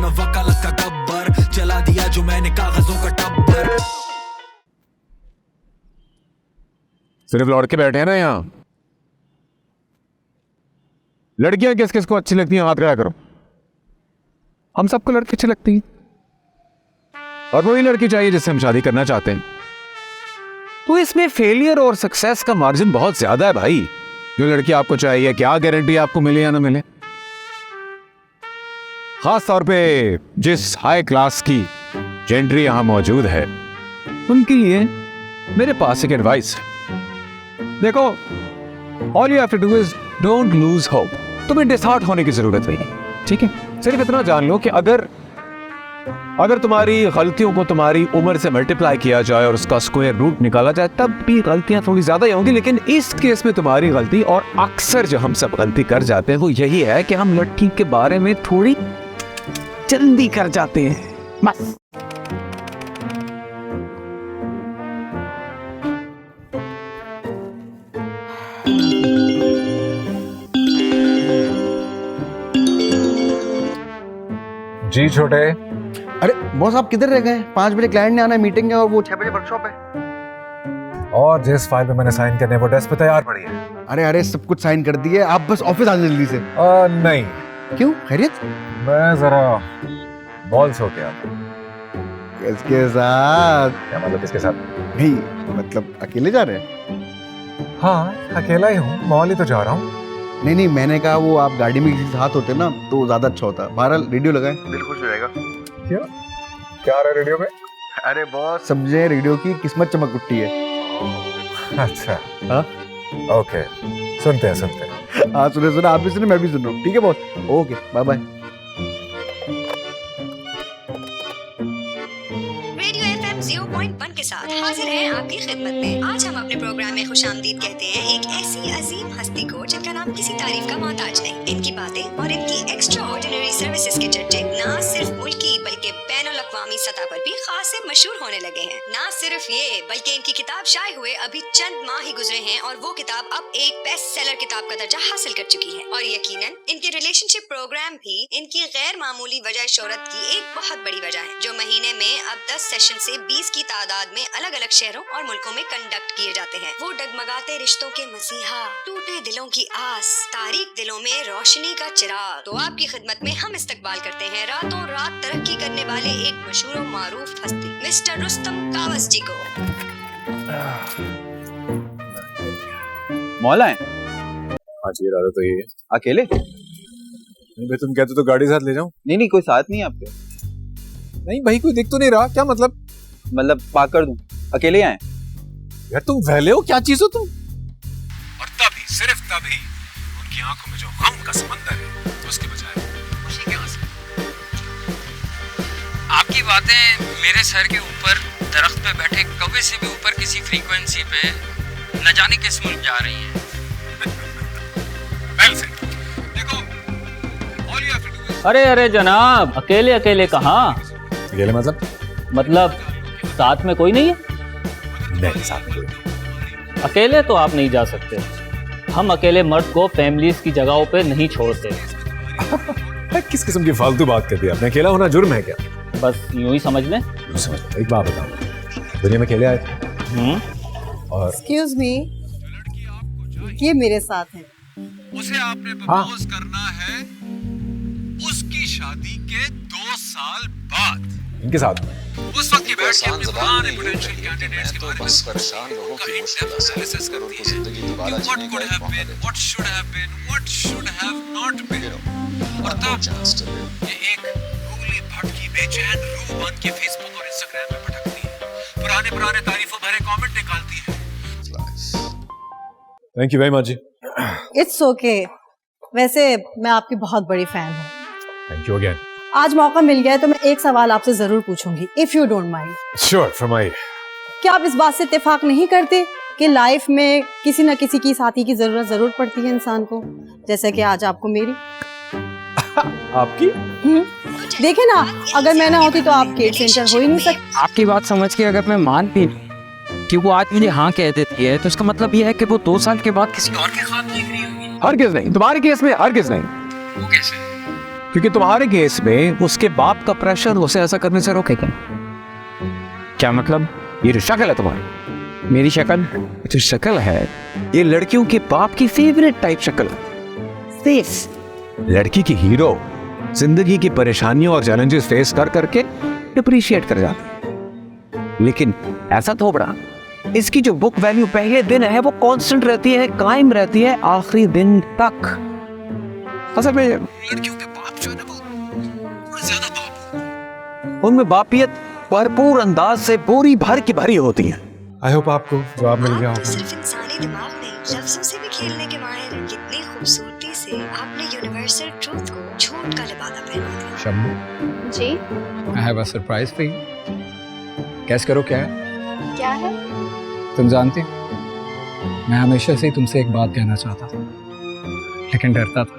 मैं वकालत का गब्बर, जला दिया जो मैंने कागजों का टब्बर। सिर्फ लड़के बैठे हैं ना यहाँ? लड़कियां किस किस को अच्छी लगती हैं? हाथ खड़ा करो। हम सबको लड़की अच्छी लगती हैं, और वही लड़की चाहिए जिससे हम शादी करना चाहते हैं। तो इसमें फेलियर और सक्सेस का मार्जिन बहुत ज्यादा है भाई। जो लड़की आपको चाहिए, क्या गारंटी आपको मिले या ना मिले? खास तौर पे जिस हाई क्लास की जेंट्री यहां मौजूद है, उनके लिए मेरे पास एक एडवाइस है। देखो, all you have to do is don't lose hope. तुम्हें डिसहार्ट होने की जरूरत नहीं, ठीक है? सिर्फ इतना जान लो कि अगर तुम्हारी गलतियों को तुम्हारी उम्र से मल्टीप्लाई किया जाए और उसका स्क्वायर रूट निकाला जाए, तब भी गलतियां थोड़ी ज्यादा ही होंगी। लेकिन इस केस में तुम्हारी गलती, और अक्सर जो हम सब गलती कर जाते हैं, वो यही है कि हम लड़की के बारे में थोड़ी जल्दी कर जाते हैं, बस। जी छोटे। अरे बॉस, आप किधर रह गए? 5 बजे क्लाइंट ने आना है, मीटिंग है, और वो 6 बजे वर्कशॉप है। और जिस फाइल पे मैंने साइन करने वो डेस्क पे तैयार पड़ी है। अरे सब कुछ साइन कर दिए, आप बस ऑफिस आ जाइए जल्दी से। नहीं। क्यों? खैरियत? मैं जरा बॉल सो गया। किसके साथ? क्या मतलब किसके साथ? नहीं मतलब अकेले जा रहे हैं? हाँ, अकेला ही हूँ, मॉल ही तो जा रहा हूँ। नहीं, मैंने कहा वो आप गाड़ी में किसी साथ होते ना तो ज्यादा अच्छा होता। बहरहाल रेडियो लगाएं, दिल खुश हो जाएगा। क्या आ रहा है रेडियो में? अरे बॉस, समझे, रेडियो की किस्मत चमक उठती है। अच्छा, हाँ ओके, सुनते हैं। हाँ सुने, आप भी सुने, मैं भी सुन रहा हूँ। ठीक है boss, okay, bye bye. Radio FM 0.1 के साथ हाजिर हैं आपकी खिदमत में। आज हम अपने प्रोग्राम में खुशामदीद कहते हैं एक ऐसी अजीम हस्ती को जिनका नाम किसी तारीफ का मोहताज नहीं। इनकी बातें और इनकी एक्स्ट्रा ऑर्डिनरी सर्विसेज के चर्चे न सिर्फ मुल्की बल्कि बैनुल अक़वामी सतह पर भी खासे मशहूर होने लगे हैं। ना सिर्फ ये, बल्कि इनकी किताब शाये हुए अभी चंद माह ही गुजरे हैं और वो किताब अब एक बेस्ट सेलर किताब का दर्जा हासिल कर चुकी है। और यकीनन इनके रिलेशनशिप प्रोग्राम भी इनकी गैर मामूली वजह शोहरत की एक बहुत बड़ी वजह है, जो महीने में अब 10 सेशन से 20 की तादाद में अलग अलग शहरों और मुल्कों में कंडक्ट किए जाते हैं। वो डगमगाते रिश्तों के मसीहा, टूटे दिलों की आस, तारीक दिलों में रोशनी का चिराग। तो आपकी खिदमत में हम इस्तकबाल करते हैं रातों रात तरक्की करने वाले एक मशहूर और मारूफ हस्ती, मिस्टर रुस्तम कावस जी को। मौला है? हाँ जी, इरादा तो यही है। अकेले? नहीं भाई, तुम कहते तो गाड़ी साथ ले जाऊं। नहीं, कोई साथ नहीं है आपके? नहीं भाई, कोई दिख तो नहीं रहा। क्या मतलब पार्क कर दूं? अकेले आए? यार तुम वहले हो, क्या चीज हो तुम? और तभी, सिर्फ तभी उनकी आंखों में जो गम का समंदर है, उसके बजाय खुशी के आंसू। आपकी बातें मेरे सर के ऊपर दरख्त पे बैठे कौवे से भी ऊपर किसी फ्रीक्वेंसी पे न जाने किस मुल्क जा रही हैं। देखो, all you have to do is... अरे जनाब, अकेले कहाँ? अकेले मतलब साथ में कोई नहीं है? नहीं, साथ में कोई नहीं। अकेले तो आप नहीं जा सकते। हम अकेले मर्द को फैमिलीज की जगहों पे नहीं छोड़ते। किस किस्म की फालतू बात कर दी आपने? अकेला होना जुर्म है क्या? बस यूं ही समझ लें। एक बात बताओ, दुनिया में अकेले आए थे और एक्सक्यूज मी, ये मेरे साथ है। उसे आपने प्रपोज करना है उसकी शादी के 2 साल बाद। इनके साथ उस वक्त की बैठ के अपने पुराने पोटेंशियल कैंडिडेट्स के बारे में बस परेशान लोगों की मुश्किल एनालिसिस करती है। जिंदगी दोबारा जीने का एक मौका देती है। What should have been, what should have not been। और तब ये एक भूली भटकी बेचैन रूह बन के फेसबुक और इंस्टाग्राम पे भटकती है, पुराने तारीफों भरे कमेंट निकालती है। थैंक यू वेरी मच जी। It's okay. वैसे मैं आपकी बहुत बड़ी फैन हूँ। Thank you again. आज मौका मिल गया है तो मैं एक सवाल आपसे जरूर पूछूंगी, if you don't mind. Sure, फरमाइए। क्या आप इस बात से इत्तेफाक नहीं करते कि लाइफ में किसी न किसी की साथी की जरूरत जरूर पड़ती है इंसान को, जैसे कि आज आपको मेरी? आपकी? देखे ना, अगर मैं ना होती तो आप गेट से एंटर हो ही नहीं सकते। आपकी बात समझ के अगर मैं मान भी कि वो आज मुझे हाँ कह देती है, तो इसका मतलब ये है कि वो 2 साल के बाद किसी और के ख्वाब देख रही होगी। हरगिज़ नहीं, तुम्हारे केस में हरगिज़ नहीं। वो कैसे? क्योंकि तुम्हारे केस में उसके बाप का प्रेशर उसे ऐसा करने से रोकेगा। क्या मतलब? ये जो शक्ल है तुम्हारी, मेरी शक्ल? जो शक्ल है ये लड़कियों के बाप की फेवरेट टाइप शक्ल है। फेस लड़की की हीरो जिंदगी की परेशानियों और चैलेंजेस फेस कर करके डिप्रिशिएट कर जाती। लेकिन ऐसा थोड़ा, इसकी जो बुक वैल्यू पहले दिन है वो कांस्टेंट रहती है, कायम रहती है आखिरी दिन तक। असल में लड़कियों के बाप जो है ना वो ज्यादा बाप, उनमें बापियत भरपूर अंदाज से पूरी भर की भरी होती है। आई होप आपको जवाब मिल गया आप तो होगा। सिर्फ इंसानी दिमाग में लफ्जों से भी खेलने के माहिर हैं। कितनी खूबसूरती से आपने यूनिवर्सल ट्रूथ को झूठ का लिबादा पहना दिया। Shammu, ji I have a surprise for you. Guess करो क्या है? क्या है? तुम जानती, मैं हमेशा से ही तुमसे एक बात कहना चाहता था, लेकिन डरता था।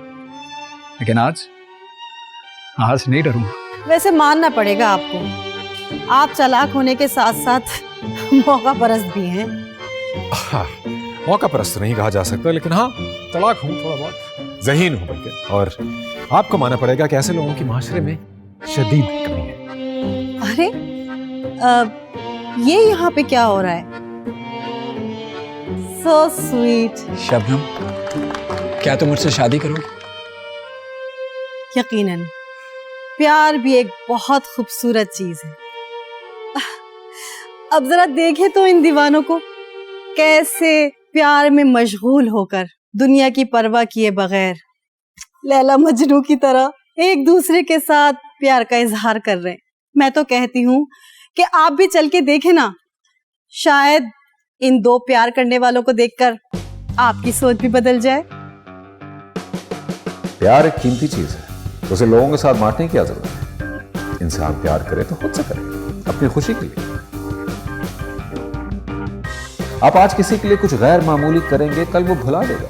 लेकिन आज नहीं डरूंगा। वैसे मानना पड़ेगा आपको, आप चालाक होने के साथ साथ मौका परस्त भी हैं। हाँ, मौका परस्त नहीं कहा जा सकता, लेकिन हाँ तलाक हूँ, थोड़ा बहुत ज़हीन हूँ बल्कि। और आपको मानना पड़ेगा कि ऐसे लोगों की माशरे में शदीद कमी है। अरे ये यहाँ पे क्या हो रहा है? So sweet. शबनम, क्या तुम मुझसे शादी करोगे? यकीनन, प्यार भी एक बहुत खूबसूरत चीज है। अब जरा देखें तो इन दीवानों को, कैसे प्यार में मशगूल होकर दुनिया की परवाह किए बगैर लैला मजनू की तरह एक दूसरे के साथ प्यार का इजहार कर रहे हैं। मैं तो कहती हूँ कि आप भी चल के देखें ना, शायद इन दो प्यार करने वालों को देखकर आपकी सोच भी बदल जाए। प्यार एक कीमती चीज है, उसे लोगों के साथ बांटने की क्या जरूरत है? इंसान प्यार करे तो खुद से करे, अपनी खुशी के लिए। आप आज किसी के लिए कुछ गैर मामूली करेंगे, कल वो भुला देगा।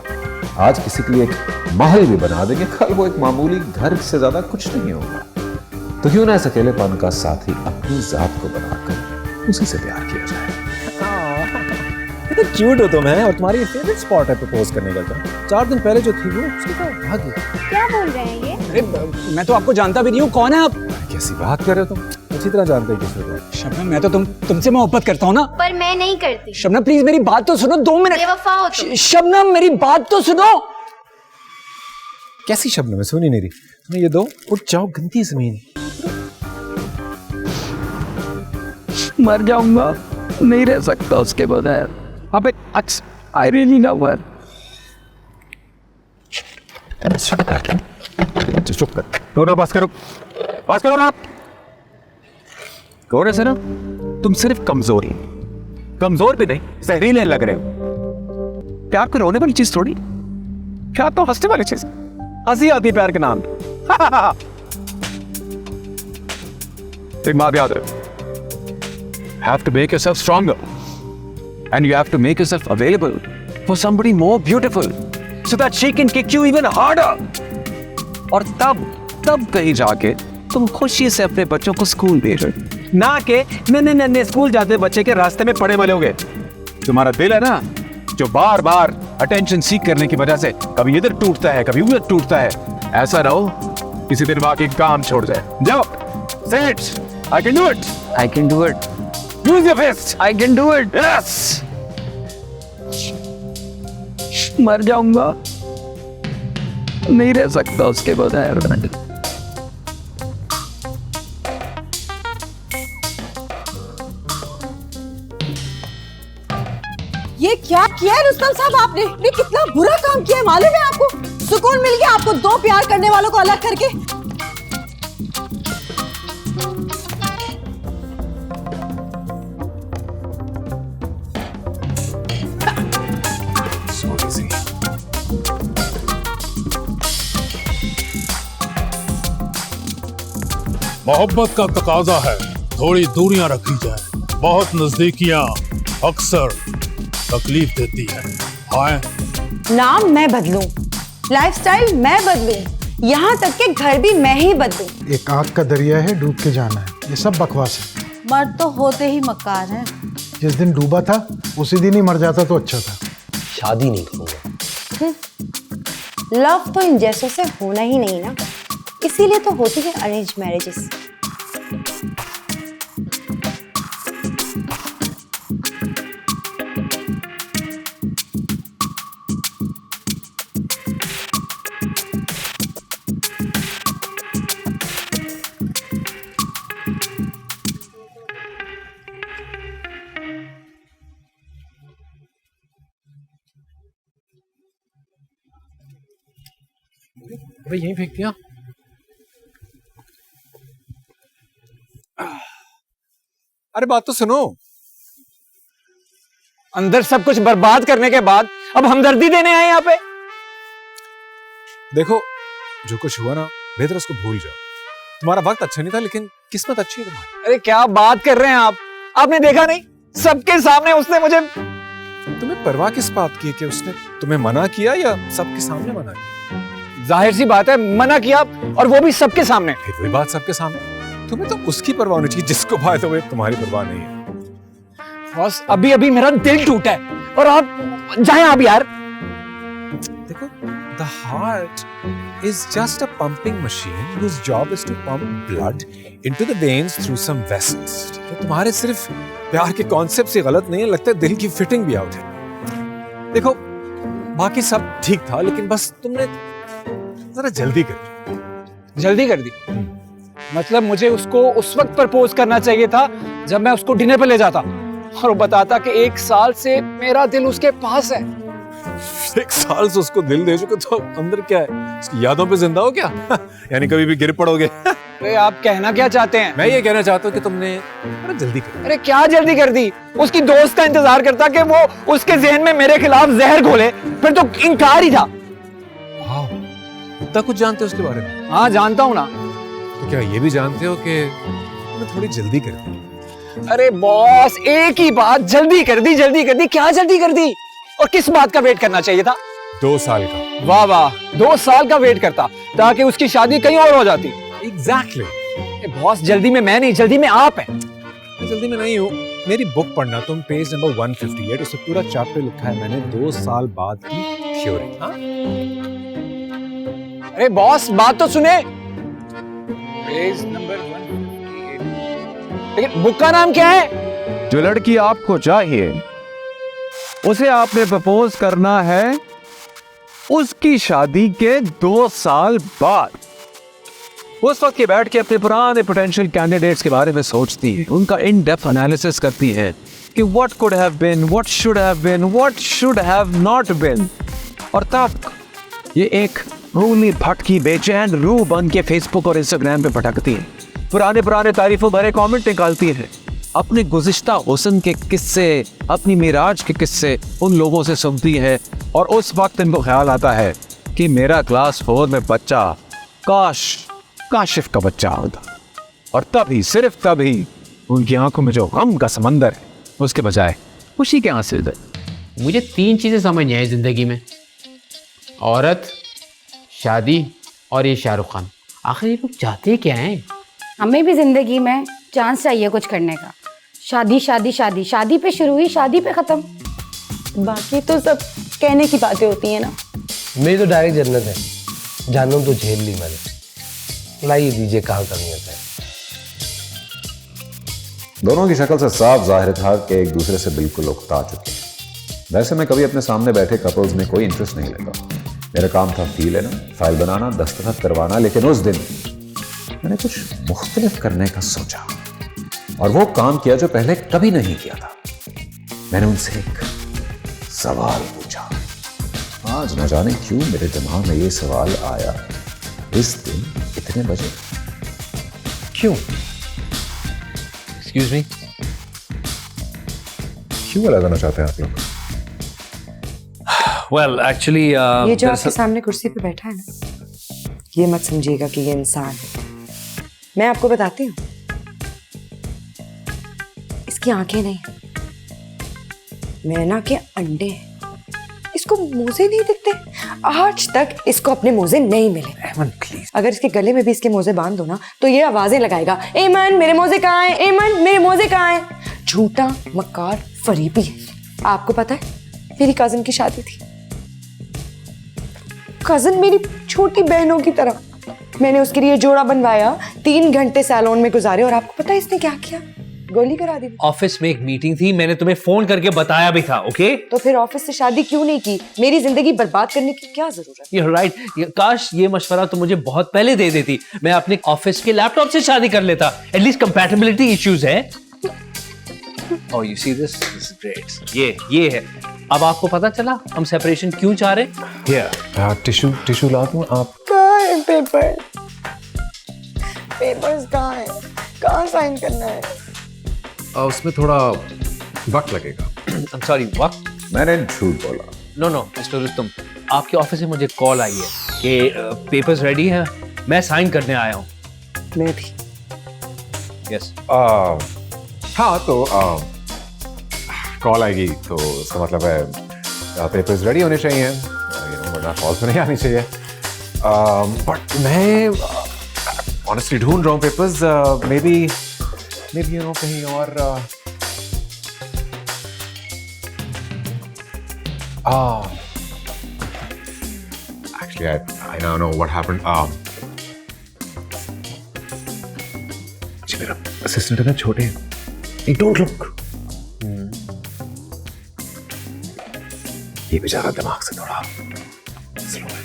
आज किसी के लिए एक महल भी बना देंगे, कल वो एक मामूली घर से ज्यादा कुछ नहीं होगा। तो क्यों ना इस अकेलेपन का साथी अपनी जात को बनाकर उसी से प्यार किया जाए। तो क्यूट हो तुम है, और तुम्हारी फेवरेट स्पॉट है प्रपोज करने का। 4 दिन पहले जो थी वो उसके बाद भाग गई। क्या बोल रहे हैं ये? अरे मैं तो आपको जानता भी नहीं हूँ, कौन है आप? कैसी बात कर रहे हो तुम? अच्छी तरह जानते हो किसी को। शबनम, मैं तो तुमसे मोहब्बत करता हूँ ना। पर मैं नहीं करती। शबनम प्लीज मेरी बात तो सुनो, 2 मिनट। बेवफा हो तुम। शबनम मेरी बात तो सुनो। कैसी शबनम है, सुनी नहीं रही? तुम्हें ये दो, उठ जाओ, गंदी जमीन। मर जाऊंगा, नहीं रह सकता उसके बगैर। अबे आई रियली लव हर। चुप कर, दोनों पास करो ना। गौर से ना, तुम सिर्फ कमजोर भी नहीं, जहरीले लग रहे हो। प्यार को रोने वाली चीज थोड़ी, प्यार तो हंसने वाली चीज। हंसी आती है प्यार के नाम। एक बात याद रखो, have to make yourself stronger and you have to make yourself available for somebody more beautiful so that she can kick you even harder. और तब कहीं जाके तुम खुशी से अपने बच्चों को स्कूल भेजो, ना के नन्हे स्कूल जाते बच्चे के रास्ते में पड़े मिलोगे। तुम्हारा दिल है ना, जो बार बार अटेंशन सीख करने की वजह से कभी इधर टूटता है, कभी उधर टूटता है, ऐसा रहो किसी दिन वाकई काम छोड़ जाए। जाओ, say it. I can do it. I can do it. Use your fist. I can do it. Yes. मर जाऊंगा, नहीं रह सकता उसके बगैर। ये क्या किया है रुस्तम साहब आपने? ये कितना बुरा काम किया है मालूम है आपको? सुकून मिल गया आपको दो प्यार करने वालों को अलग करके? मोहब्बत का तकाजा है थोड़ी दूरियां रखी जाए, बहुत नजदीकियां अक्सर तकलीफ देती है। हाँ, नाम मैं बदलूं, लाइफस्टाइल मैं बदलूं, यहाँ तक के घर भी मैं ही बदलूं। एक आग का दरिया है, डूब के जाना है, ये सब बकवास है। मर्द तो होते ही मक्कार हैं। जिस दिन डूबा था उसी दिन ही मर जाता तो अच्छा था। शादी नहीं करूंगा। लव तो इन जैसों से होना ही नहीं ना। इसीलिए तो होती है अरेंज मैरिजेस। अबे यहीं फेंक दिया। अरे बात तो सुनो। अंदर सब कुछ बर्बाद करने के बाद अब हमदर्दी देने आए यहाँ पे। देखो जो कुछ हुआ ना, बेहतर उसको भूल जाओ। तुम्हारा वक्त अच्छा नहीं था लेकिन किस्मत अच्छी है तुम्हारी। अरे क्या बात कर रहे हैं आप? आपने देखा नहीं, सबके सामने उसने मुझे। तुम्हें परवाह किस बात की है कि उसने तुम्हें मना किया या सबके सामने मना किया? जाहिर सी बात है, मना किया, और वो भी सबके सामने। फिर वही बात सबके सामने। तुम्हें तो उसकी परवाह होनी चाहिए जिसको बात तो तुम्हारी परवाह नहीं है। बस अभी अभी मेरा दिल टूटा है और आप जाएं आप यार। देखो, the heart is just a pumping machine whose job is to pump blood into the veins through some vessels। ठीक है, तुम्हारे सिर्फ प्यार के कॉन्सेप्ट से गलत नहीं है, लगता है दिल की फिटिंग भी आउट है। देखो बाकी सब ठीक था लेकिन बस तुमने जरा जल्दी कर दी। जल्दी कर दी मतलब मुझे उसको उस वक्त प्रपोज करना चाहिए था जब मैं उसको डिनर पे ले जाता और वो बताता कि 1 साल से मेरा दिल उसके पास है। 1 साल से उसको दिल दे चुके तो अंदर क्या है, उसकी यादों पे जिंदा हो क्या? यानी कभी भी गिर पड़ोगे। अरे आप कहना क्या चाहते हैं? मैं ये कहना चाहता हूँ कि तुमने जल्दी कर। अरे क्या जल्दी कर दी? उसकी दोस्त का इंतजार करता कि वो उसके जहन में मेरे खिलाफ जहर घोले, फिर तो इनकार ही था। इतना कुछ जानते हो उसके बारे में? हाँ जानता हूँ ना। तो क्या ये भी जानते हो कि तुमने थोड़ी जल्दी कर दी? अरे बॉस, एक ही बात, जल्दी कर दी, जल्दी कर दी। क्या जल्दी कर दी? और किस बात का वेट करना चाहिए था? 2 साल का। वाह वाह, 2 साल का वेट करता ताकि उसकी शादी कहीं और हो जाती। एग्जैक्टली। बॉस जल्दी में मैं नहीं, जल्दी में आप हैं। मैं जल्दी में नहीं हूँ। मेरी बुक पढ़ना, तुम पेज नंबर 158, उससे पूरा चैप्टर लिखा है मैंने 2 साल बाद की थ्योरी। हाँ? अरे बॉस बात तो सुने। Page number 158। लेकिन बुक का नाम क्या है? जो लड़की आपको चाहिए उसे आपने प्रपोज करना है उसकी शादी के 2 साल बाद। उस वक्त के बैठ के अपने पुराने पोटेंशियल कैंडिडेट्स के बारे में सोचती है, उनका इन डेप्थ एनालिसिस करती है कि what could have been, what should have been, what should have not been. और तब ये एक भूली भटकी बेचैन रूह बन के फेसबुक और इंस्टाग्राम पे भटकती है, पुराने तारीफों भरे कमेंट निकालती है, अपने गुज़िश्ता हुस्न के किस्से, अपनी मिराज के किस्से उन लोगों से सुनती है। और उस वक्त इनको ख्याल आता है कि मेरा क्लास 4 में बच्चा काश काशिफ का बच्चा होता। और तभी, सिर्फ तभी उनकी आंखों में जो गम का समंदर है उसके बजाय खुशी के आंसू है। मुझे 3 चीजें समझ नहीं आई जिंदगी में, औरत, शादी और ये शाहरुख खान। आखिर ये लोग चाहते क्या हैं? हमें भी जिंदगी में चांस चाहिए कुछ करने का। शादी शादी शादी, शादी पे शुरू हुई, शादी पे खत्म। बाकी तो सब कहने की बातें होती हैं ना। मेरी तो डायरेक्ट जन्नत है, जानूं तो झेल ली मैंने। लाइए दीजिए कहाँ करनी है। दोनों की शक्ल से साफ जाहिर था कि एक दूसरे से बिल्कुल उकता चुके हैं। वैसे मैं कभी अपने सामने बैठे कपल्स में कोई इंटरेस्ट नहीं लेता। मेरा काम था फी लेना, फाइल बनाना, दस्तखत करवाना। लेकिन उस दिन मैंने कुछ मुख्तलिफ करने का सोचा और वो काम किया जो पहले कभी नहीं किया था। मैंने उनसे एक सवाल पूछा। आज न जाने क्यों मेरे दिमाग में ये सवाल आया, इस दिन इतने बजे क्यों? एक्सक्यूज मी, क्यों अलग होना चाहते हैं आप लोग? Well, actually, ये जो आपके सामने कुर्सी पे बैठा है ना, ये मत समझिएगा कि ये इंसान है। मैं आपको बताती हूँ, इसकी आंखें नहीं, मैना के अंडे हैं। इसको मोजे नहीं दिखते। आज तक इसको अपने मोजे नहीं मिले। अगर इसके गले में भी इसके मोजे बांध दो ना तो ये आवाजें लगाएगा, एमन मेरे मोजे कहाँ हैं, एमन मेरे मोजे कहाँ हैं। झूठा मक्कार फरीबी है। आपको पता है मेरी कजिन की शादी थी। कजिन मेरी छोटी बहनों की तरह, मैंने उसके लिए जोड़ा बनवाया, 3 घंटे सैलून में गुजारे, और आपको पता है इसने क्या किया? गोली करा दी। ऑफिस में एक मीटिंग थी, मैंने तुम्हें फोन करके बताया भी था, ओके? तो फिर ऑफिस से शादी क्यों नहीं की? मेरी जिंदगी बर्बाद करने की क्या जरूरत? You're right. काश ये मशवरा तो मुझे बहुत पहले दे देती, मैं अपने ऑफिस के लैपटॉप से शादी कर लेता। एटलीस्ट कंपैटिबिलिटी इश्यूज है। Oh, you see this? This is great. ये है। अब आपको पता चला हम सेपरेशन क्यों चाह रहे? Here, टिश्यू ला दूं आप? कहाँ है पेपर? पेपर्स कहाँ है? कहाँ साइन करना है? उसमें थोड़ा वक्त लगेगा। I'm sorry, वक्त? मैंने झूठ बोला। No, मिस्टर रुस्तम, आपके ऑफिस से मुझे कॉल आई है कि पेपर्स रेडी हैं, मैं साइन करने आया हूँ। मैं भी। यस। हाँ तो कॉल आएगी तो इसका मतलब है पेपर्स रेडी होने चाहिए, वरना कॉल्स में नहीं आनी चाहिए। बट मैं ऑनेस्टली ढूंढ रहा हूँ पेपर्स, मे बी कहीं और। Actually, I don't know what happened. मेरा असिस्टेंट है ना छोटे, डोंट लुक। ये बेचारा दिमाग से थोड़ा स्लो है,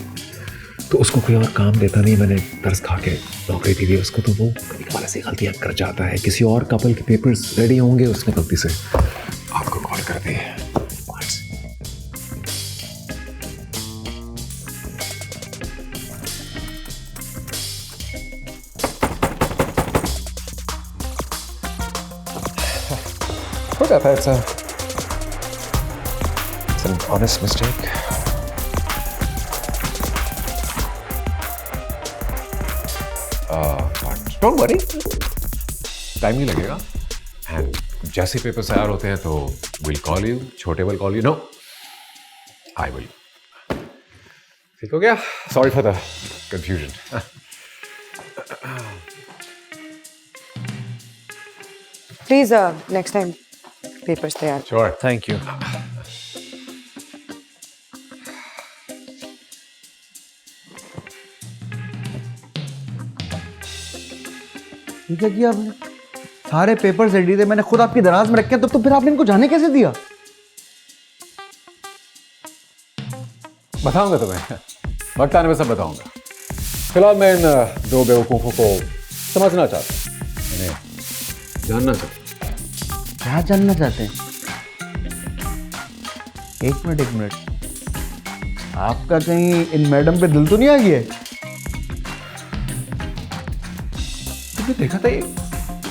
तो उसको कोई और काम देता नहीं। मैंने तरस खा के नौकरी दी थी उसको, तो वो कभी कभार ऐसी गलतियां कर जाता है। किसी और कपल के पेपर्स रेडी होंगे, उसने गलती से आपको कॉल कर दी। हो जाता है, it's an honest mistake. But don't worry, time नहीं लगेगा। एंड जैसे पेपर्स तैयार होते हैं तो we'll call you, छोटे will call you, no, I will. ठीक हो गया? Sorry for the confusion. Please next time papers तैयार। Sure. Thank you. ये क्या किया आपने? सारे पेपर्स रेडी थे, मैंने खुद आपकी दराज में रखे हैं, तो फिर आपने इनको जाने कैसे दिया? बताऊंगा तुम्हें, वक्त आने में सब बताऊंगा। फिलहाल मैं इन दो बेवकूफों को समझना चाहता हूं, इन्हें जानना चाहता हूं। क्या जानना चाहते हैं? एक मिनट, आपका कहीं इन मैडम पे दिल तो नहीं आ गया? तुमने देखा था ये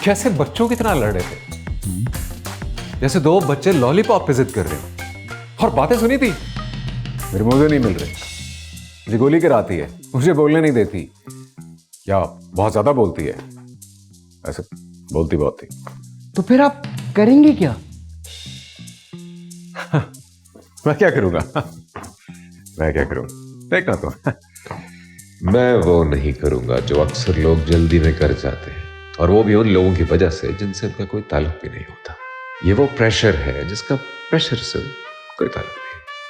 कैसे बच्चों की तरह लड़ रहे थे, जैसे दो बच्चे लॉलीपॉप पे जिद कर रहे हैं। और बातें सुनी थी, मेरे मुझे नहीं मिल रहे, मुझे गोली कराती है, मुझे बोलने नहीं देती, या बहुत ज्यादा बोलती है, ऐसे बोलती बहुत थी। तो फिर आप करेंगे क्या? मैं क्या करूंगा? मैं क्या करूंगा? देखना तो। मैं वो नहीं करूंगा जो अक्सर लोग जल्दी में कर जाते हैं, और वो भी उन लोगों की वजह से जिनसे उनका कोई ताल्लुक भी नहीं होता। ये वो प्रेशर है जिसका प्रेशर से कोई ताल्लुक नहीं।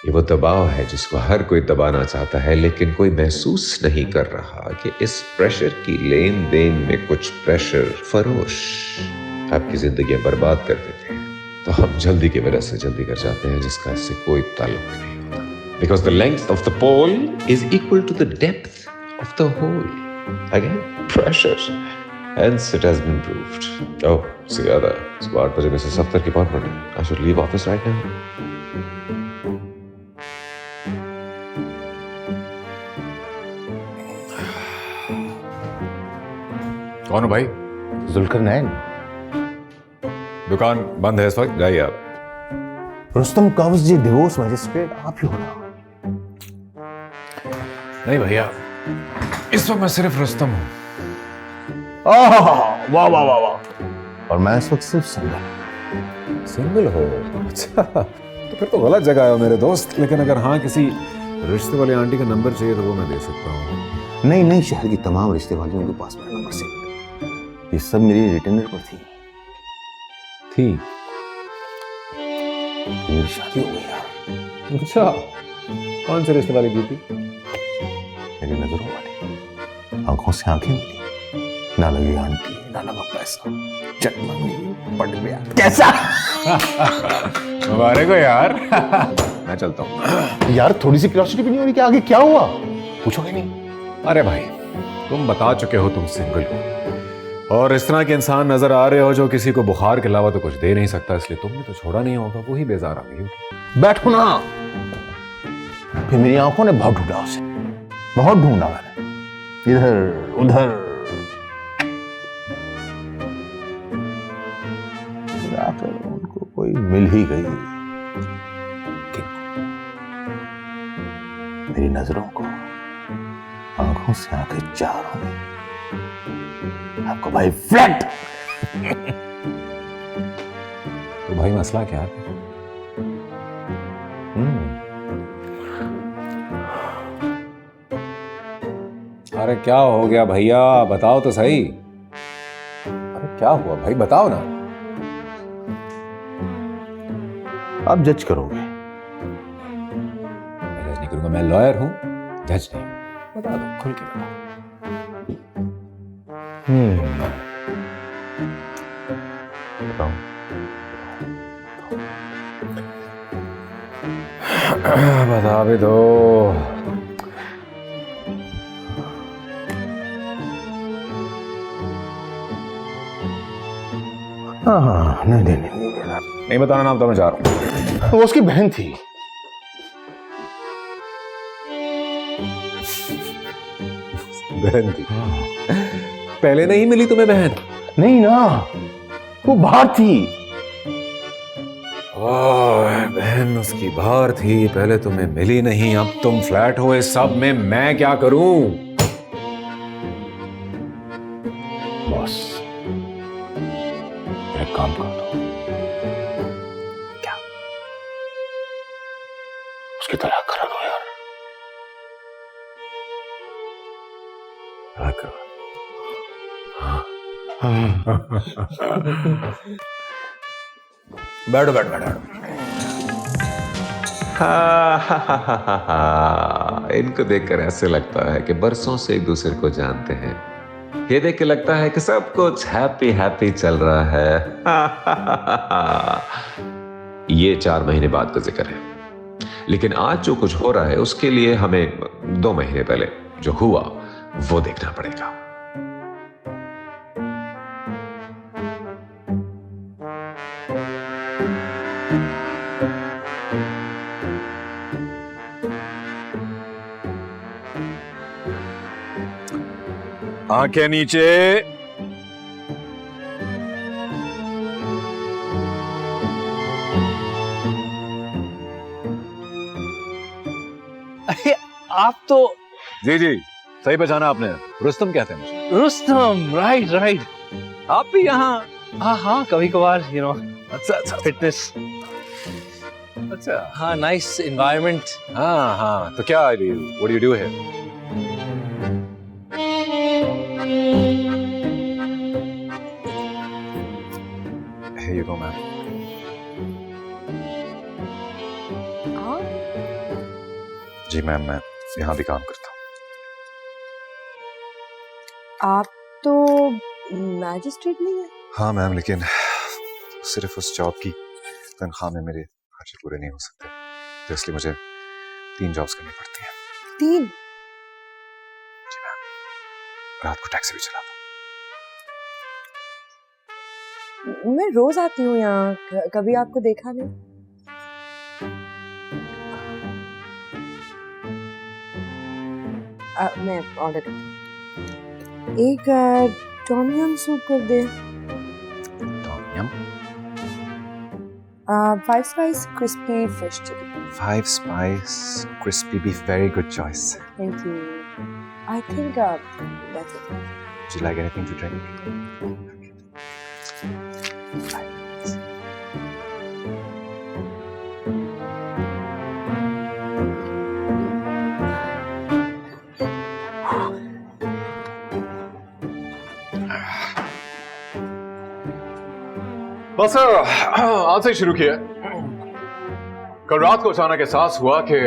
ये वो दबाव है जिसको हर कोई दबाना चाहता है, लेकिन कोई महसूस नहीं कर रहा कि इस प्रेशर की लेन देन में कुछ प्रेशर फरोश आपकी जिंदगी बर्बाद कर देते हैं। तो हम जल्दी की वजह से जल्दी कर जाते हैं जिसका इससे कोई ताल्लुक भी नहीं होता। Because the length of the pole is equal to the depth of the hole. Again, pressure. Hence, it has been proved. Oh, Siyada, it's 8 बजे Mrs. Akhtar की appointment है. I should leave office right now. कौन हो भाई? जुल्करनैन। दुकान बंद है इस वक्त, जाइए आप। रुस्तम कब्ज जी डिवोर्स मजिस्ट्रेट आप ही हो ना? नहीं भैया, इस वक्त मैं सिर्फ रुस्तम हूँ। वाह वाह वाह वाह। और मैं इस वक्त सिर्फ सिंगल हो? अच्छा, तो फिर तो गलत जगह आए हो मेरे दोस्त। लेकिन अगर हाँ किसी रिश्ते वाली आंटी का नंबर चाहिए तो वो मैं दे सकता हूँ। नहीं, शहर की तमाम रिश्ते वालियों के पास मेरा नंबर सेव है। ये सब मेरी रिटर्नर पर थी। मेरी शादी हो गई यार। अच्छा, कौन से रिश्ते वाली की थी? मेरी नजरों वाली। आंखों से आंखें मिली, ना लगी आंटी, ना लगा पैसा, चट मंगी, पट गया। कैसा? मुबारक हो यार। मैं चलता हूँ यार, थोड़ी सी क्यूरियोसिटी भी नहीं हो रही कि आगे क्या हुआ? पूछोगे नहीं? अरे भाई, तुम बता चुके हो तुम सिंगल हो, और इस तरह के इंसान नजर आ रहे हो जो किसी को बुखार के अलावा तो कुछ दे नहीं सकता, इसलिए तुमने तो छोड़ा नहीं होगा, वही बेजार आ गई होगी। बैठो ना। फिर मेरी आंखों ने बहुत ढूंढा उसे, बहुत ढूंढा मैंने, इधर उधर, आखिर उनको कोई मिल ही गई। किनको? मेरी नजरों को आंखों से आंखें चार हो गई। आपको भाई फ्लैट। तो भाई मसला क्या है? अरे क्या हो गया भैया, बताओ तो सही। अरे क्या हुआ भाई, बताओ ना। आप जज करोगे। मैं जज नहीं करूंगा, मैं लॉयर हूं, जज नहीं। बता दो, खुल के बताओ। बताओ। बता भी दो। हाँ, नहीं नहीं बताना नाम, तो मैं जा रहा हूं। वो उसकी बहन थी। बहन थी? पहले नहीं मिली तुम्हें बहन? नहीं ना, वो बाहर थी। बहन उसकी बाहर थी, पहले तुम्हें मिली नहीं, अब तुम फ्लैट हो। इस सब में मैं क्या करूं? बॉस, एक काम कर दो। क्या? उसकी तलाक करा दो यार। तलाक करो। बैठो बैठो बैठो। इनको देखकर ऐसे लगता है कि बरसों से एक दूसरे को जानते हैं। ये देख के लगता है कि सब कुछ हैप्पी हैप्पी चल रहा है। ये 4 महीने बाद का जिक्र है, लेकिन आज जो कुछ हो रहा है उसके लिए हमें 2 महीने पहले जो हुआ वो देखना पड़ेगा। आंखें नीचे। अरे आप तो जी जी सही पहचाना आपने, रुस्तम कहते हैं मुझे। Rustam, right right. आप भी यहाँ? हाँ हाँ, कभी कभार, यू नो। अच्छा, फिटनेस। अच्छा, हाँ, नाइस एनवायरनमेंट। हाँ हाँ, तो क्या what do you do here? Here you go, ma'am. जी मैम, मैं यहाँ भी काम करता हूँ। आप तो मैजिस्ट्रेट नहीं है? हाँ मैम, लेकिन सिर्फ उस जॉब की तनख्वाह में मेरे खर्चे पूरे नहीं हो सकते, तो इसलिए मुझे 3 जॉब्स करनी पड़ती हैं। 3? जी मैम, रात को टैक्सी भी चलाता हूँ। मैं रोज आती हूँ यहाँ, कभी आपको देखा नहीं। मैं ऑर्डर करती हूँ। एक टॉम यम सूप कर दे। Tom yum? 5 spice crispy fish chilli. 5 spice crispy beef, very good choice. Thank you. I think that's it. Would you like anything to drink? बस आज से शुरू किया। कल रात को अचानक एहसास हुआ कि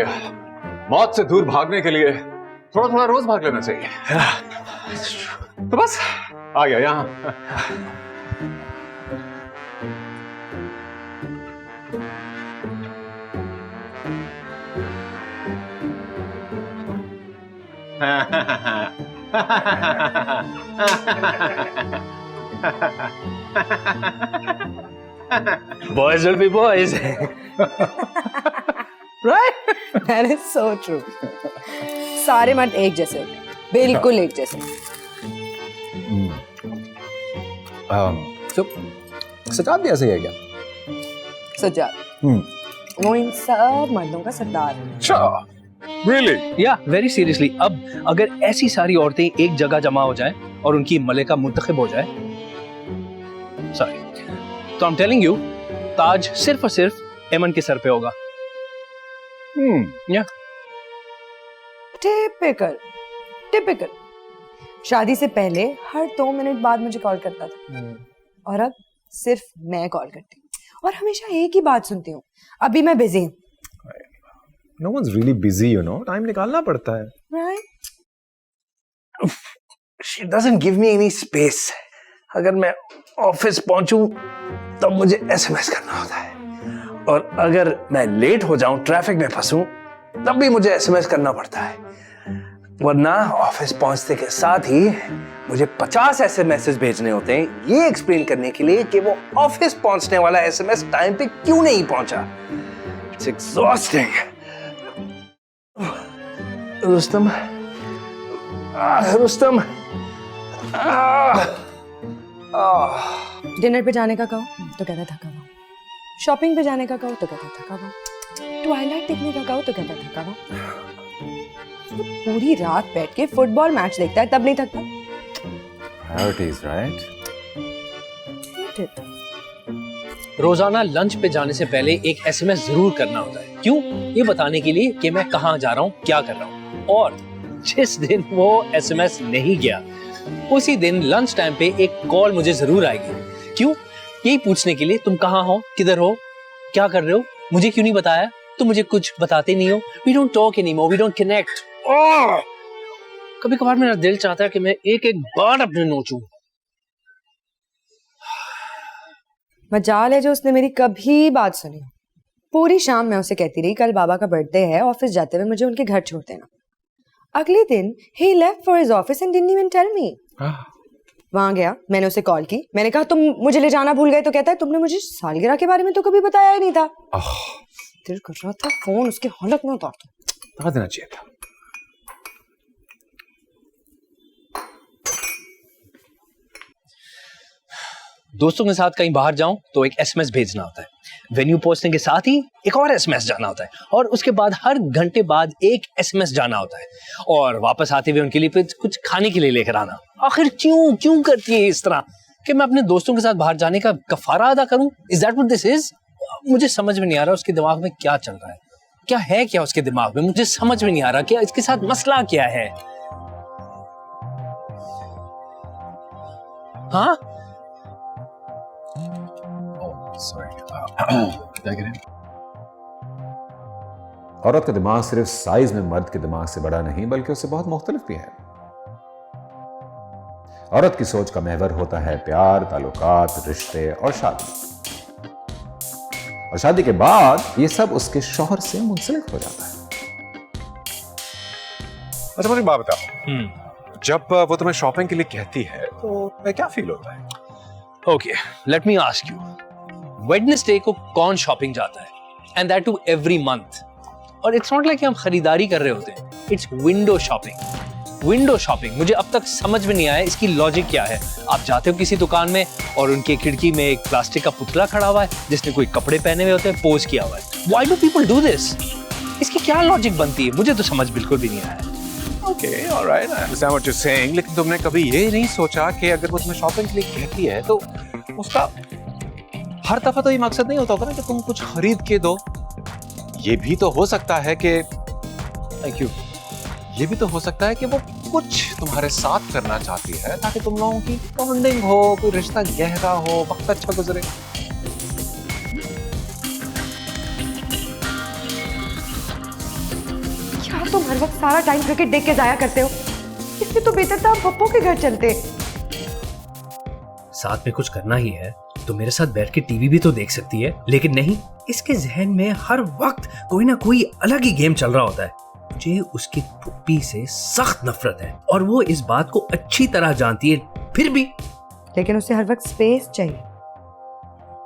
मौत से दूर भागने के लिए थोड़ा थोड़ा रोज भाग लेना चाहिए। तो बस आ गया यहाँ। Boys will be boys. Right? That is so true. सारे मर्द एक जैसे होते हैं, बिल्कुल एक जैसे। तो सजाद भी ऐसे ही है क्या? सजाद वो इन सब मर्दों का सरदार है। Really? Yeah, very seriously. अब अगर ऐसी सारी औरतें एक जगह जमा हो जाएं और उनकी मलिका मुंतखब हो जाए, सॉरी, तो I'm telling you, ताज सिर्फ और सिर्फ एमन के सर पे होगा। Yeah. Typical typical. शादी से पहले हर 2 मिनट बाद मुझे कॉल करता था, और अब सिर्फ मैं कॉल करती हूँ और हमेशा एक ही बात सुनती हूँ, अभी मैं बिजी हूँ। No one's really busy, you know. Time निकालना पड़ता है। Right? She doesn't give me any space. अगर मैं ऑफिस पहुंचूं तब मुझे एसएमएस करना होता है, और अगर मैं लेट हो जाऊं, ट्रैफिक में फंसूं, तब भी मुझे एसएमएस करना पड़ता है। वरना ऑफिस पहुंचने के साथ ही मुझे 50 एसएमएस भेजने होते हैं ये एक्सप्लेन करने के लिए कि वो ऑफिस पहुंचने वाला एसएमएस टाइम पे क्यों नहीं पहुंचा। It's exhausting. Rustam, Rustam, dinner पे जाने का कहो तो कहता थका हुआ, शॉपिंग पे जाने का कहो तो कहता थका हुआ, ट्वाइलाइट देखने का कहो तो कहता थका हुआ, पूरी रात बैठ के फुटबॉल मैच देखता है तब नहीं थकता। Priorities, right? रोजाना लंच पे जाने से पहले एक एसएमएस जरूर करना होता है। क्यों? ये बताने के लिए कि मैं कहाँ जा रहा हूँ, क्या कर रहा हूँ। और जिस दिन वो एसएमएस नहीं गया, उसी दिन लंच टाइम पे एक कॉल मुझे जरूर आएगी। क्यों? यही पूछने के लिए तुम कहाँ हो, किधर हो, क्या कर रहे हो, मुझे क्यों नहीं बताया, तुम मुझे कुछ बताते नहीं हो। We don't talk anymore, we don't connect. कभी कभार मेरा दिल चाहता है कि मैं एक एक बार अपने नोचूं। मजाल है जो उसने मेरी कभी बात सुनी। पूरी शाम मैं उसे कहती रही कल बाबा का बर्थडे है, ऑफिस जाते हुए मुझे उनके घर छोड़ देना। अगले दिन he left for his office and didn't even tell me. वहां गया, मैंने उसे कॉल की, मैंने कहा तुम मुझे ले जाना भूल गए, तो कहता है तुमने मुझे सालगिरह के बारे में तो कभी बताया ही नहीं था। दिल कर रहा था फोन उसके हालत में उतार दो। बता देना चाहिए था। दोस्तों के साथ कहीं बाहर जाऊं तो एक एसएमएस भेजना होता है, वेन्यू पहुंचने के साथ ही एक और एसएमएस जाना होता है, और उसके बाद हर घंटे बाद एक एसएमएस जाना होता है, और वापस आते हुए उनके लिए कुछ खाने के लिए लेकर आना। आखिर क्यों क्यों करती है इस तरह कि मैं अपने दोस्तों के साथ बाहर जाने का कफारा अदा करूं? Is that what this is? मुझे समझ में नहीं आ रहा उसके दिमाग में क्या चल रहा है, क्या है क्या उसके दिमाग में, मुझे समझ में नहीं आ रहा कि इसके साथ मसला क्या है। हाँ, औरत का दिमाग सिर्फ साइज में मर्द के दिमाग से बड़ा नहीं, बल्कि उससे बहुत मुख्तलिफ भी है। औरत की सोच का महवर होता है प्यार, ताल्लुकात, रिश्ते और शादी। और शादी के बाद ये सब उसके शौहर से मुंसलिक हो जाता है। अच्छा मुझे बात बताओ, जब वो तुम्हें शॉपिंग के लिए कहती है तो तुम्हें क्या फील होता है? Okay, let me ask you, Wednesday को कौन शॉपिंग जाता है, and that too every month. और इट्स नॉट लाइक हम खरीदारी कर रहे होते हैं, it's window shopping. Window shopping मुझे अब तक समझ में नहीं आया इसकी लॉजिक क्या है। आप जाते हो किसी दुकान में और उनके खिड़की में एक प्लास्टिक का पुतला खड़ा हुआ है जिसने कोई कपड़े पहने हुए होते हैं, पोज किया हुआ है। Why do people do this? इसकी क्या लॉजिक बनती है? मुझे तो समझ बिल्कुल भी नहीं आया। Okay, alright, I understand what you are saying, लेकिन तुमने कभी ये नहीं सोचा कि अगर वो तुम्हें शॉपिंग के लिए कहती है तो उसका हर दफा तो ये मकसद नहीं होता ना कि तुम कुछ खरीद के दो। ये भी तो हो सकता है कि थैंक यू, ये भी तो हो सकता है कि वो कुछ तुम्हारे साथ करना चाहती है ताकि तुम लोगों की बॉन्डिंग हो, कोई रिश्ता गहरा हो, वक्त अच्छा गुजरे। यार तुम हर वक्त सारा टाइम क्रिकेट देख के जाया करते हो, इससे तो बेहतर था पप्पो के घर चलते। साथ में कुछ करना ही है तो मेरे साथ बैठ के टीवी भी तो देख सकती है, लेकिन नहीं, इसके जहन में हर वक्त कोई ना कोई अलग ही गेम चल रहा होता है। मुझे उसकी पुप्पी से सख्त नफरत है और वो इस बात को अच्छी तरह जानती है, फिर भी। लेकिन उसे हर वक्त स्पेस चाहिए।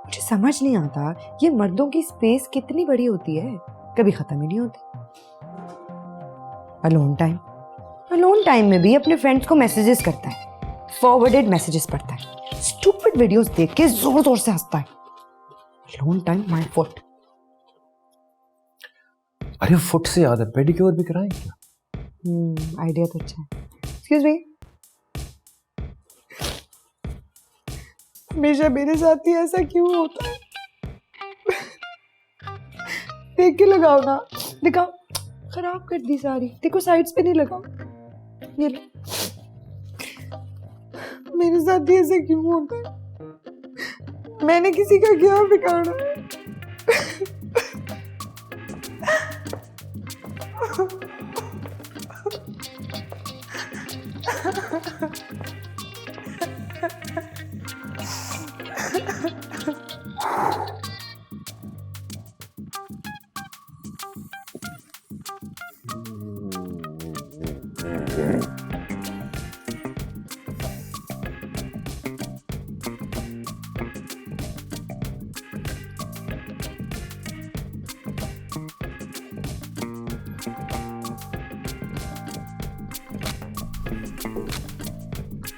मुझे समझ नहीं आता ये मर्दों की स्पेस कितनी बड़ी होती है, कभी खत्म ही नहीं होती। अलोन टाइम में भी अपने फ्रेंड्स को मैसेजेस करता है, फॉरवर्डेड मैसेजेस पढ़ता है, स्टूपिड वीडियोस देख के जोर जोर से हंसता है। Alone time my foot. अरे फुट से याद है, पेडिक्योर भी कराएं क्या? आइडिया तो अच्छा है। एक्सक्यूज मी, हमेशा मेरे साथ ही ऐसा क्यों होता है? देख के लगाओ ना, दिखाओ। खराब कर दी सारी, देखो साइड्स पे नहीं लगाओ। ये लो, मेरे साथ ही ऐसा क्यों होता है? मैंने किसी का क्या बिगाड़ा है?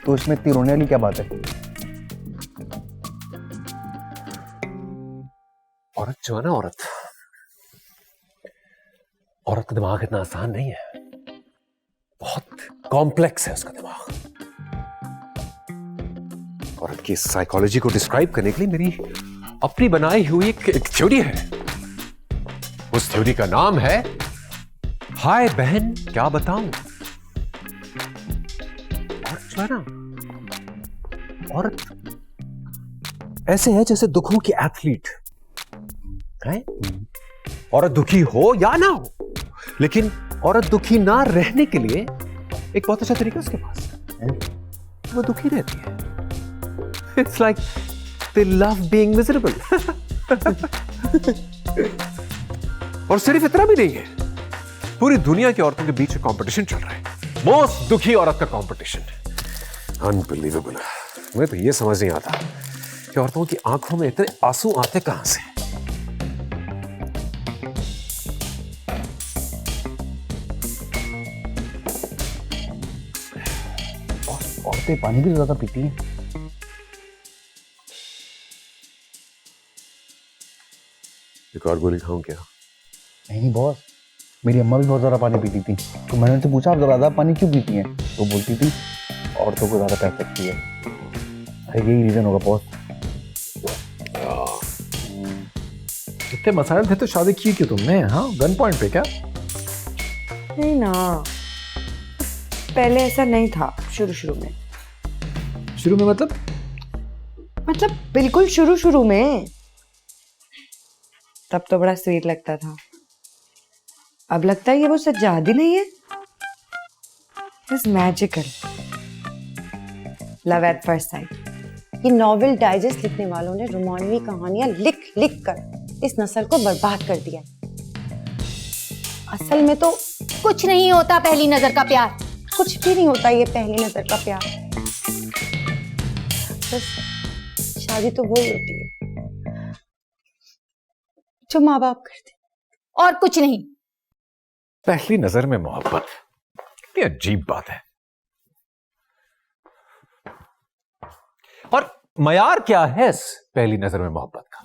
तो इसमें इतनी रोने वाली क्या बात है? औरत जो है ना, औरत का दिमाग इतना आसान नहीं है, बहुत कॉम्प्लेक्स है उसका दिमाग। औरत की साइकोलॉजी को डिस्क्राइब करने के लिए मेरी अपनी बनाई हुई एक थ्योरी है। उस थ्योरी का नाम है हाय बहन क्या बताऊं। औरत जो है ना, औरत ऐसे है जैसे दुखों की एथलीट है। औरत दुखी हो या ना हो, लेकिन औरत दुखी ना रहने के लिए एक बहुत अच्छा तरीका उसके पास है, वो दुखी रहती है। It's like they love being miserable. और सिर्फ इतना भी नहीं है, पूरी दुनिया की औरतों के बीच कंपटीशन चल रहा है, मोस्ट दुखी औरत का कंपटीशन। अनबिलीवेबल। मुझे तो ये समझ नहीं आता कि औरतों की आंखों में इतने आंसू आते कहां से। औरतें पानी भी ज्यादा पीती हैं। एक और गोली खाऊं क्या? नहीं बॉस, मेरी अम्मा भी बहुत ज्यादा पानी पीती थी, तो मैंने उनसे पूछा आप ज्यादा पानी क्यों पीती हैं, तो बोलती थी औरतों को ज्यादा प्यास लगती है। अरे यही रीजन होगा बॉस। इतने मसाइल थे तो शादी की क्यों तुमने? हाँ, गन पॉइंट पे क्या? नहीं ना, पहले ऐसा नहीं था। शुरू में मतलब बिल्कुल शुरू में। तब तो बड़ा स्वीट लगता था, अब लगता है ये वो सज्जाद ही नहीं है। It's magical. Love at first sight. ये नॉवेल डाइजेस्ट लिखने वालों ने रोमानवी कहानियां लिख लिख कर इस नस्ल को बर्बाद कर दिया। असल में तो कुछ नहीं होता पहली नजर का प्यार। कुछ भी नहीं होता ये पहली नजर का प्यार। बस शादी तो वही होती है जो माँ बाप करते, और कुछ नहीं। पहली नजर में मोहब्बत, कितनी अजीब बात है। और मयार क्या है इस पहली नजर में मोहब्बत का?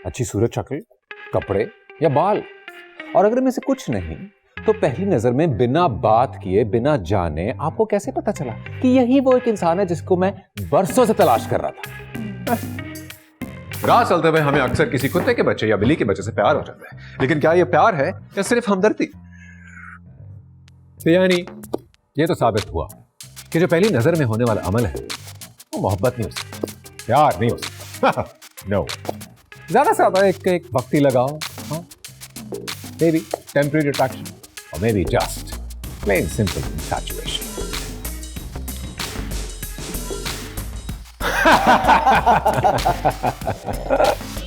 अच्छी सूरत, शक्ल, कपड़े या बाल। और अगर में से कुछ नहीं तो पहली नजर में बिना बात किए, बिना जाने आपको कैसे पता चला कि यही वो एक इंसान है जिसको मैं बरसों से तलाश कर रहा था? राह चलते हुए हमें अक्सर किसी कुत्ते के बच्चे या बिल्ली के बच्चे से प्यार हो जाता है, लेकिन क्या ये प्यार है या सिर्फ हमदर्दी? तो यानी ये तो साबित हुआ कि जो पहली नजर में होने वाला अमल है वो मोहब्बत नहीं हो सकती, प्यार नहीं हो सकता। नो, ज्यादा से ज्यादा एक वक्ती लगाओ, हाँ, may be temporary attraction, or maybe just plain simple infatuation.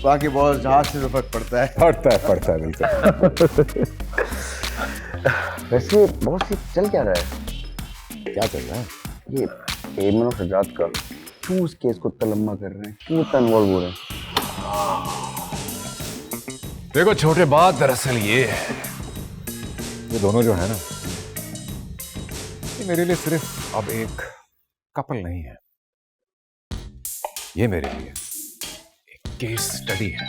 बाकी बॉस जहाज से फर्क पड़ता है बिल्कुल। वैसे बॉस ये चल क्या रहा है? क्या चल रहा है? ये एमन और सजाद का क्यों उस केस को इतना लंबा कर रहे हैं, क्यों इतना इन्वॉल्व हो रहे हैं? देखो छोटे बात दरअसल ये है, ये दोनों जो है ना, ये मेरे लिए सिर्फ अब एक कपल नहीं है, ये मेरे लिए एक केस स्टडी है।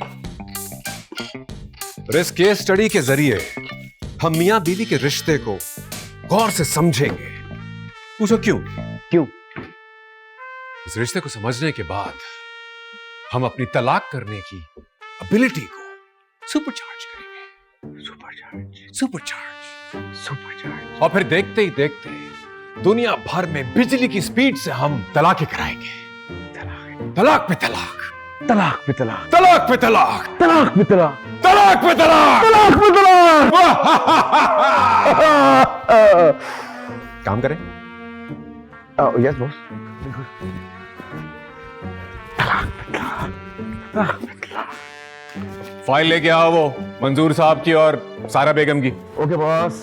और इस केस स्टडी के जरिए हम मियां बीवी के रिश्ते को गौर से समझेंगे। पूछो क्यों? इस रिश्ते को समझने के बाद हम अपनी तलाक करने की एबिलिटी को सुपरचार्ज करेंगे। सुपरचार्ज। और फिर देखते ही देखते दुनिया भर में बिजली की स्पीड से हम तलाक कराएंगे। तलाक पे तलाक, तलाक पे तलाक, तलाक पे तलाक, तलाक पे तलाक, तलाक पे तलाक, तलाक पे तलाक। काम करें? Yes boss. फाइल लेके आओ वो मंजूर साहब की और सारा बेगम की। Okay boss.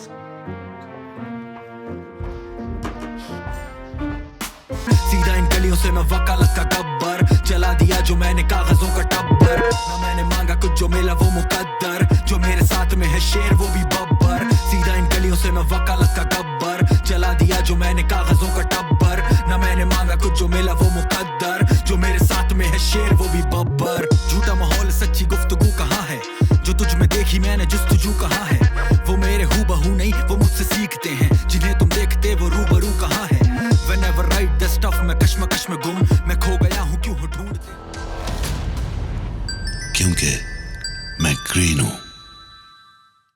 सीधा इन गलियों से मैं वकालत का गब्बर, चला दिया जो मैंने कागजों का टब्बर। ना मैंने मांगा कुछ जो मिला वो मुकद्दर, जो मेरे साथ में है शेर वो भी बब्बर। सीधा इन गलियों से मैं वकालत का गब्बर, चला दिया जो मैंने कागजों का टब्बर। ना मैंने मांगा कुछ जो मिला वो मुकद्दर, जो मेरे साथ में है शेर वो भी बब्बर। झूठा माहौल सच्ची गुफ्तगू कहाँ है, जो तुझ में देखी मैंने जुस्तजू कहाँ है। वो मेरे हूबहू नहीं वो मुझसे सीखते हैं, जिन्हें तुम देखते वो रूबरू कहाँ है। Whenever write the stuff मैं कश्मकश में गुम, मैं खो गया हूँ क्यों ढूंढते। क्योंकि मैं ग्रीन हूँ।